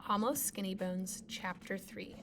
Almost Skinnybones, Chapter 3.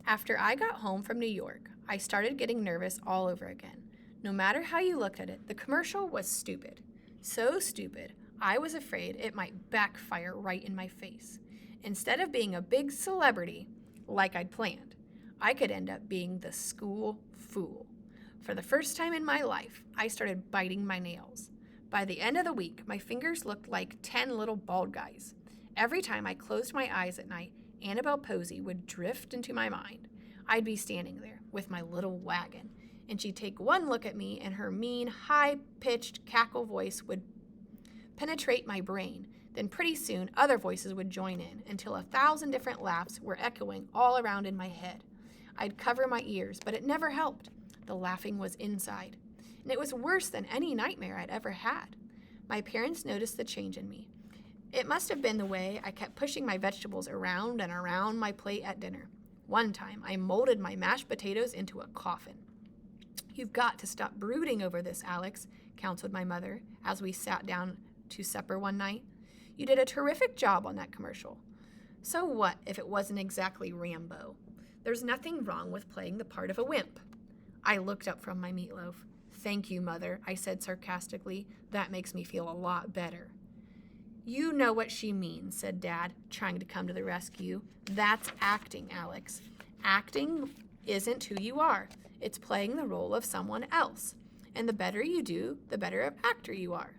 After I got home from New York, I started getting nervous all over again. No matter how you looked at it, the commercial was stupid. So stupid, I was afraid it might backfire right in my face. Instead of being a big celebrity, like I'd planned, I could end up being the school fool. For the first time in my life, I started biting my nails. By the end of the week, my fingers looked like 10 little bald guys. Every time I closed my eyes at night, Annabelle Posey would drift into my mind. I'd be standing there with my little wagon, and she'd take one look at me, and her mean, high-pitched cackle voice would penetrate my brain. Then pretty soon, other voices would join in until 1,000 different laughs were echoing all around in my head. I'd cover my ears, but it never helped. The laughing was inside, and it was worse than any nightmare I'd ever had. My parents noticed the change in me. It must have been the way I kept pushing my vegetables around and around my plate at dinner. One time, I molded my mashed potatoes into a coffin. "You've got to stop brooding over this, Alex," counseled my mother as we sat down to supper one night. "You did a terrific job on that commercial." So what if it wasn't exactly Rambo? There's nothing wrong with playing the part of a wimp. I looked up from my meatloaf. "Thank you, Mother," I said sarcastically. "That makes me feel a lot better." "You know what she means," said Dad, trying to come to the rescue. "That's acting, Alex. Acting isn't who you are. It's playing the role of someone else. And the better you do, the better of actor you are.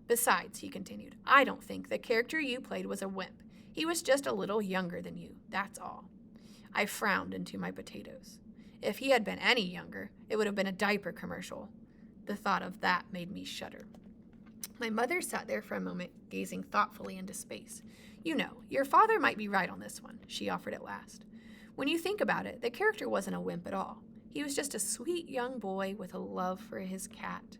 Besides," he continued, "I don't think the character you played was a wimp. He was just a little younger than you, that's all." I frowned into my potatoes. If he had been any younger, it would have been a diaper commercial. The thought of that made me shudder. My mother sat there for a moment, gazing thoughtfully into space. "You know, your father might be right on this one," she offered at last. "When you think about it, the character wasn't a wimp at all. He was just a sweet young boy with a love for his cat."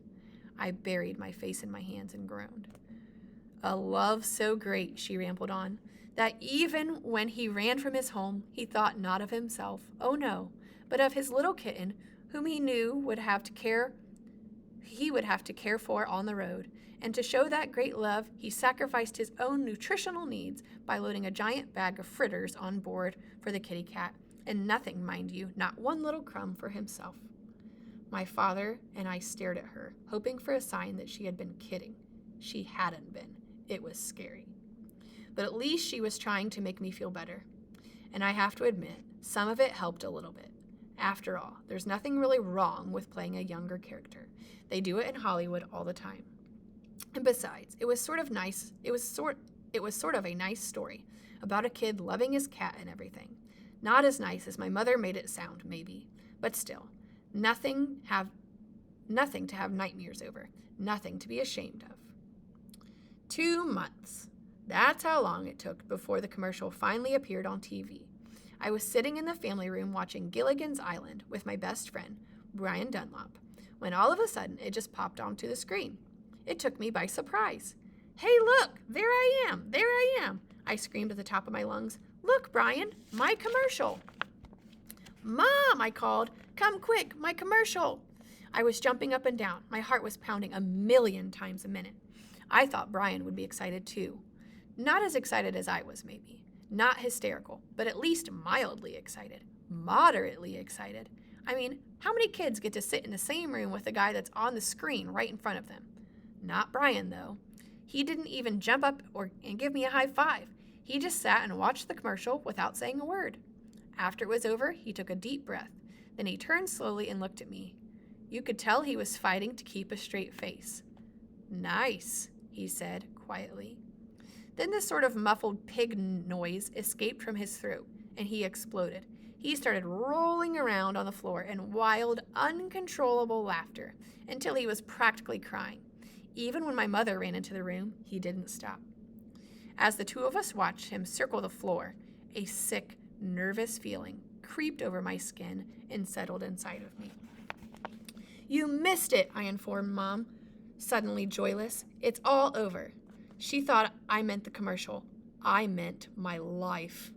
I buried my face in my hands and groaned. "A love so great," she rambled on, "that even when he ran from his home, he thought not of himself, oh no, but of his little kitten, whom he knew he would have to care for on the road. And to show that great love, he sacrificed his own nutritional needs by loading a giant bag of fritters on board for the kitty cat, and nothing, mind you, not one little crumb for himself." My father and I stared at her, hoping for a sign that she had been kidding. She hadn't been. It was scary. But at least she was trying to make me feel better. And I have to admit, some of it helped a little bit. After all, there's nothing really wrong with playing a younger character. They do it in Hollywood all the time. And besides, it was sort of a nice story about a kid loving his cat and everything. Not as nice as my mother made it sound, maybe, but still, nothing to have nightmares over, nothing to be ashamed of. 2 months. That's how long it took before the commercial finally appeared on TV. I was sitting in the family room watching Gilligan's Island with my best friend, Brian Dunlop, when all of a sudden it just popped onto the screen. It took me by surprise. "Hey, look, there I am, I screamed at the top of my lungs. "Look, Brian, my commercial." "Mom," I called, "come quick, my commercial." I was jumping up and down. My heart was pounding 1,000,000 times a minute. I thought Brian would be excited too. Not as excited as I was, maybe. Not hysterical, but at least mildly excited. Moderately excited. I mean, how many kids get to sit in the same room with the guy that's on the screen right in front of them? Not Brian, though. He didn't even jump up and give me a high five. He just sat and watched the commercial without saying a word. After it was over, he took a deep breath. Then he turned slowly and looked at me. You could tell he was fighting to keep a straight face. "Nice," he said quietly. Then this sort of muffled pig noise escaped from his throat, and he exploded. He started rolling around on the floor in wild, uncontrollable laughter until he was practically crying. Even when my mother ran into the room, he didn't stop. As the two of us watched him circle the floor, a sick, nervous feeling creeped over my skin and settled inside of me. "You missed it," I informed Mom, suddenly joyless. "It's all over." She thought I meant the commercial. I meant my life.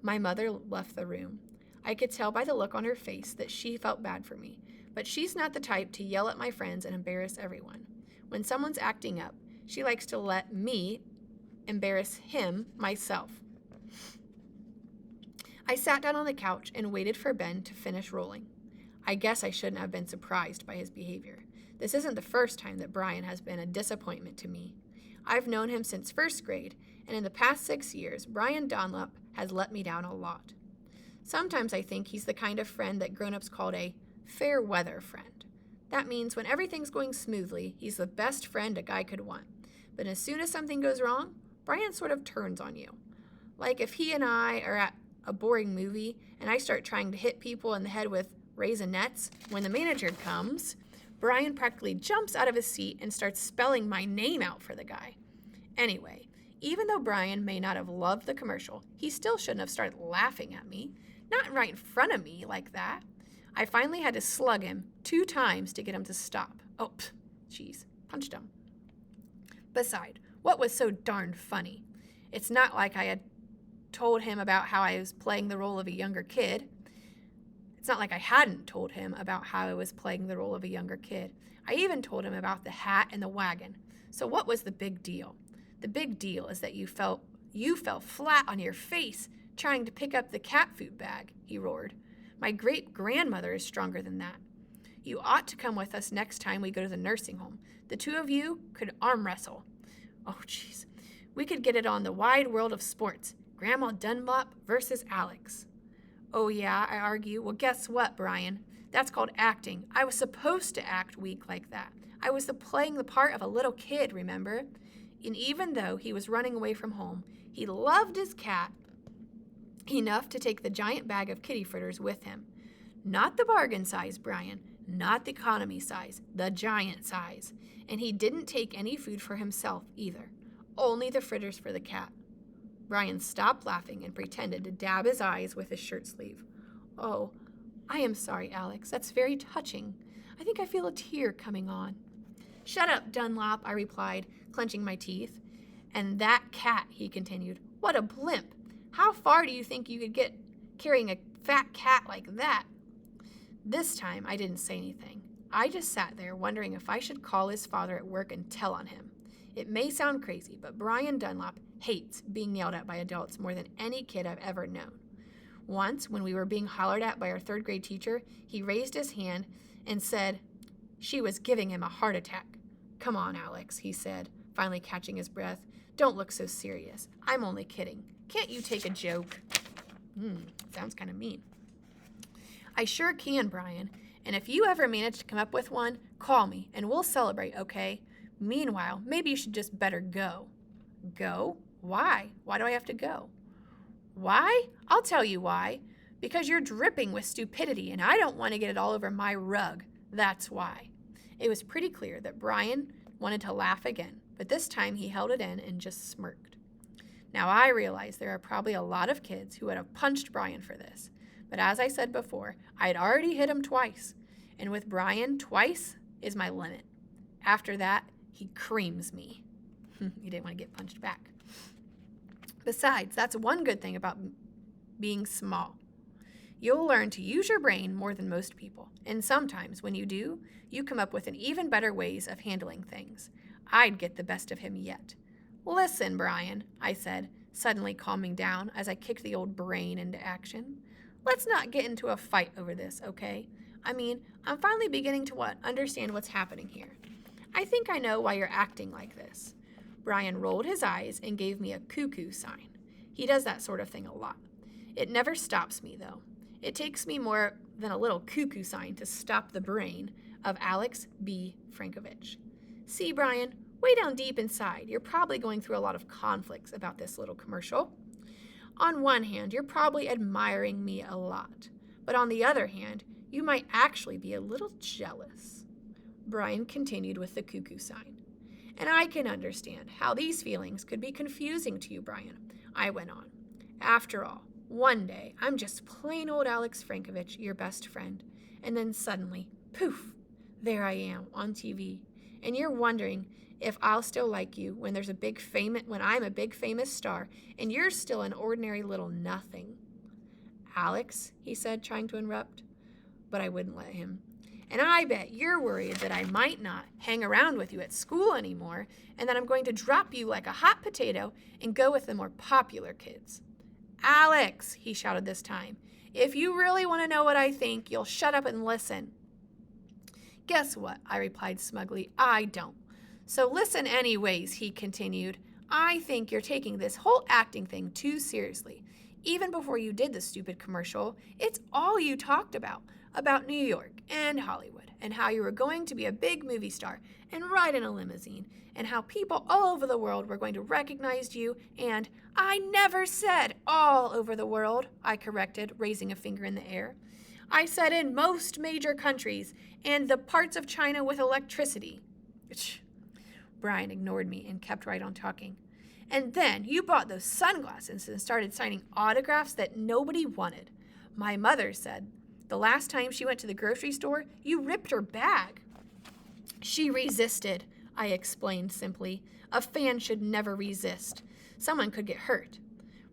My mother left the room. I could tell by the look on her face that she felt bad for me, but she's not the type to yell at my friends and embarrass everyone. When someone's acting up, she likes to let me embarrass him myself. I sat down on the couch and waited for Ben to finish rolling. I guess I shouldn't have been surprised by his behavior. This isn't the first time that Brian has been a disappointment to me. I've known him since first grade, and in the past 6 years, Brian Dunlap has let me down a lot. Sometimes I think he's the kind of friend that grown-ups called a fair weather friend. That means when everything's going smoothly, he's the best friend a guy could want. But as soon as something goes wrong, Brian sort of turns on you. Like if he and I are at a boring movie and I start trying to hit people in the head with Raisinets, when the manager comes, Brian practically jumps out of his seat and starts spelling my name out for the guy. Anyway, even though Brian may not have loved the commercial, he still shouldn't have started laughing at me. Not right in front of me like that. I finally had to slug him 2 times to get him to stop. Oh, jeez, punched him. Besides, what was so darn funny? It's not like I had told him about how I was playing the role of a younger kid. It's not like I hadn't told him about how I was playing the role of a younger kid. I even told him about the hat and the wagon. So what was the big deal? The big deal is that you fell flat on your face trying to pick up the cat food bag, he roared. My great-grandmother is stronger than that. You ought to come with us next time we go to the nursing home. The 2 of you could arm wrestle. Oh, jeez. We could get it on the wide world of sports. Grandma Dunlap versus Alex. Oh, yeah, I argue. Well, guess what, Brian? That's called acting. I was supposed to act weak like that. I was playing the part of a little kid, remember? And even though he was running away from home, he loved his cat enough to take the giant bag of kitty fritters with him. Not the bargain size, Brian. Not the economy size. The giant size. And he didn't take any food for himself either. Only the fritters for the cat. Brian stopped laughing and pretended to dab his eyes with his shirt sleeve. Oh, I am sorry, Alex. That's very touching. I think I feel a tear coming on. Shut up, Dunlap, I replied, clenching my teeth. And that cat, he continued. What a blimp. How far do you think you could get carrying a fat cat like that? This time, I didn't say anything. I just sat there wondering if I should call his father at work and tell on him. It may sound crazy, but Brian Dunlap hates being yelled at by adults more than any kid I've ever known. Once, when we were being hollered at by our 3rd grade teacher, he raised his hand and said she was giving him a heart attack. Come on, Alex, he said, finally catching his breath. Don't look so serious. I'm only kidding. Can't you take a joke? Sounds kind of mean. I sure can, Brian. And if you ever manage to come up with one, call me and we'll celebrate, okay? Meanwhile, maybe you should just better go. Go? Why? Why do I have to go? Why? I'll tell you why. Because you're dripping with stupidity and I don't want to get it all over my rug. That's why. It was pretty clear that Brian wanted to laugh again, but this time he held it in and just smirked. Now I realize there are probably a lot of kids who would have punched Brian for this, but as I said before, I had already hit him twice, and with Brian, twice is my limit. After that, he creams me. You didn't want to get punched back. Besides, that's one good thing about being small. You'll learn to use your brain more than most people, and sometimes when you do, you come up with an even better ways of handling things. I'd get the best of him yet. Listen, Brian, I said, suddenly calming down as I kicked the old brain into action. Let's not get into a fight over this, okay? I mean, I'm finally beginning to understand what's happening here. I think I know why you're acting like this. Brian rolled his eyes and gave me a cuckoo sign. He does that sort of thing a lot. It never stops me, though. It takes me more than a little cuckoo sign to stop the brain of Alex B. Frankovich. See, Brian, way down deep inside, you're probably going through a lot of conflicts about this little commercial. On one hand, you're probably admiring me a lot, but on the other hand, you might actually be a little jealous. Brian continued with the cuckoo sign. And I can understand how these feelings could be confusing to you, Brian, I went on. After all, one day, I'm just plain old Alex Frankovich, your best friend, and then suddenly, poof, there I am on TV, and you're wondering if I'll still like you when I'm a big famous star, and you're still an ordinary little nothing. Alex, he said, trying to interrupt, but I wouldn't let him. And I bet you're worried that I might not hang around with you at school anymore, and that I'm going to drop you like a hot potato and go with the more popular kids. Alex, he shouted this time. If you really want to know what I think, you'll shut up and listen. Guess what? I replied smugly. I don't. So listen anyways, he continued. I think you're taking this whole acting thing too seriously. Even before you did the stupid commercial, it's all you talked about New York and Hollywood, and how you were going to be a big movie star and ride in a limousine, and how people all over the world were going to recognize you, and I never said all over the world, I corrected, raising a finger in the air. I said in most major countries, and the parts of China with electricity. Brian ignored me and kept right on talking. And then you bought those sunglasses and started signing autographs that nobody wanted. My mother said the last time she went to the grocery store, you ripped her bag. She resisted, I explained simply. A fan should never resist. Someone could get hurt.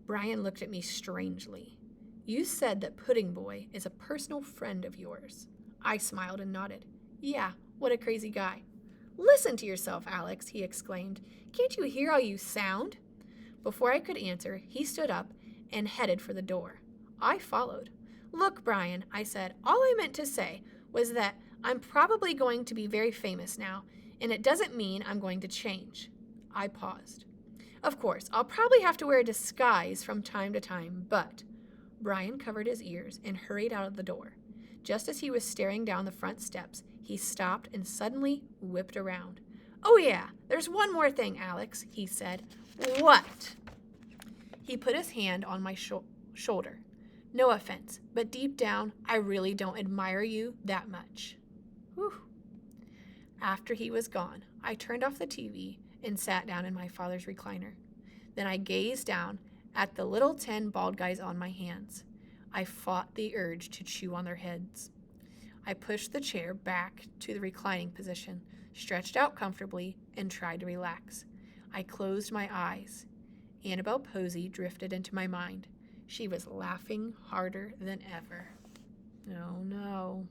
Brian looked at me strangely. You said that Pudding Boy is a personal friend of yours. I smiled and nodded. Yeah, what a crazy guy. Listen to yourself, Alex, he exclaimed. Can't you hear how you sound? Before I could answer, he stood up and headed for the door. I followed. Look, Brian, I said, all I meant to say was that I'm probably going to be very famous now, and it doesn't mean I'm going to change. I paused. Of course, I'll probably have to wear a disguise from time to time, but... Brian covered his ears and hurried out of the door. Just as he was staring down the front steps, he stopped and suddenly whipped around. Oh yeah, there's one more thing, Alex, he said. What? He put his hand on my shoulder. No offense, but deep down, I really don't admire you that much. Whew. After he was gone, I turned off the TV and sat down in my father's recliner. Then I gazed down at the little 10 bald guys on my hands. I fought the urge to chew on their heads. I pushed the chair back to the reclining position, stretched out comfortably, and tried to relax. I closed my eyes. Annabelle Posey drifted into my mind. She was laughing harder than ever. Oh no.